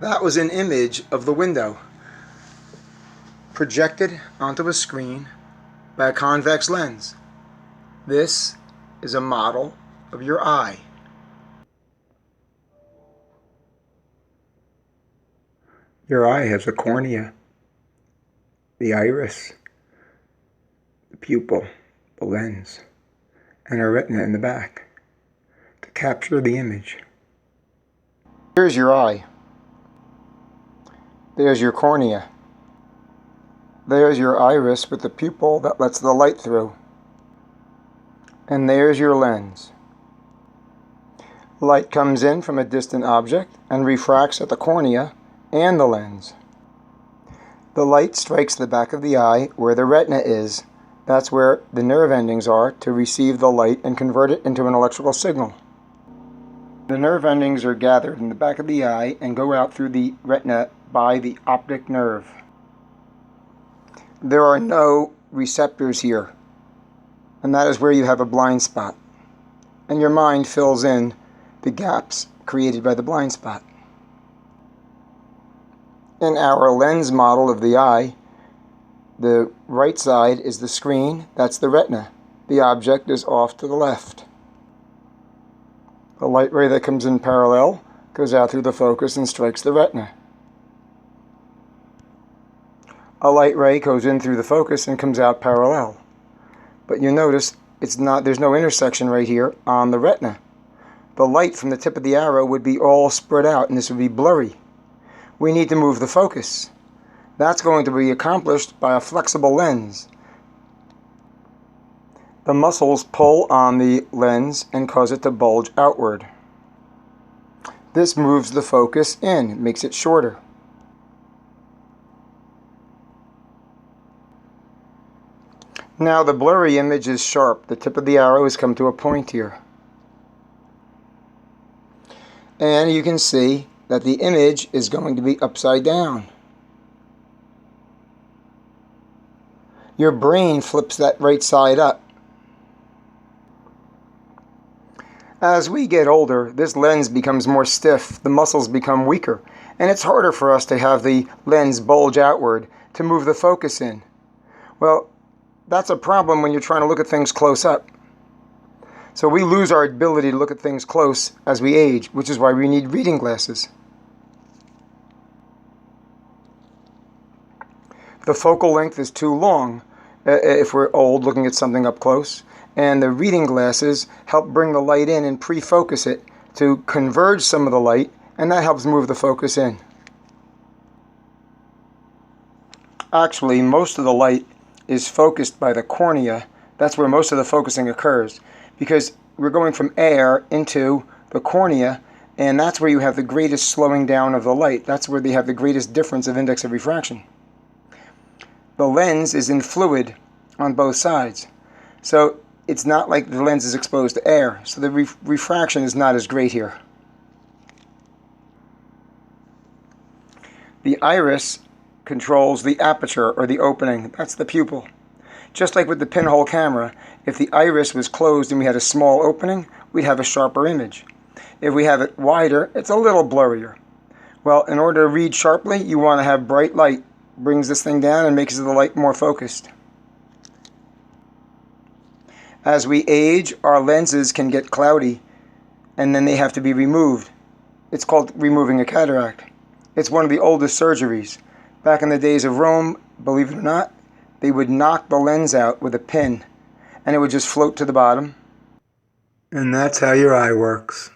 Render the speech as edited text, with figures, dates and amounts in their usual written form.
That was an image of the window projected onto a screen by a convex lens. This is a model of your eye. Your eye has a cornea, the iris, the pupil, the lens, and a retina in the back to capture the image. Here's your eye. There's your cornea. There's your iris with the pupil that lets the light through. And there's your lens. Light comes in from a distant object and refracts at the cornea and the lens. The light strikes the back of the eye where the retina is. That's where the nerve endings are to receive the light and convert it into an electrical signal. The nerve endings are gathered in the back of the eye and go out through the retina by the optic nerve. There are no receptors here, and that is where you have a blind spot. And your mind fills in the gaps created by the blind spot. In our lens model of the eye, the right side is the screen, that's the retina. The object is off to the left. The light ray that comes in parallel goes out through the focus and strikes the retina. A light ray goes in through the focus and comes out parallel. But you notice there's no intersection right here on the retina. The light from the tip of the arrow would be all spread out and this would be blurry. We need to move the focus. That's going to be accomplished by a flexible lens. The muscles pull on the lens and cause it to bulge outward. This moves the focus in, makes it shorter. Now the blurry image is sharp. The tip of the arrow has come to a point here. And you can see that the image is going to be upside down. Your brain flips that right side up. As we get older, this lens becomes more stiff, the muscles become weaker, and it's harder for us to have the lens bulge outward to move the focus in. Well, that's a problem when you're trying to look at things close up. So we lose our ability to look at things close as we age, which is why we need reading glasses. The focal length is too long if we're old looking at something up close, and the reading glasses help bring the light in and pre-focus it to converge some of the light, and that helps move the focus in. Actually, most of the light is focused by the cornea. That's where most of the focusing occurs, because we're going from air into the cornea, and that's where you have the greatest slowing down of the light. That's where they have the greatest difference of index of refraction. The lens is in fluid on both sides, so it's not like the lens is exposed to air, so the refraction is not as great here. The iris controls the aperture or the opening. That's the pupil. Just like with the pinhole camera, if the iris was closed and we had a small opening, we'd have a sharper image. If we have it wider, it's a little blurrier. Well, in order to read sharply, you want to have bright light. Brings this thing down and makes the light more focused. As we age, our lenses can get cloudy, and then they have to be removed. It's called removing a cataract. It's one of the oldest surgeries. Back in the days of Rome, believe it or not, they would knock the lens out with a pin, and it would just float to the bottom. And that's how your eye works.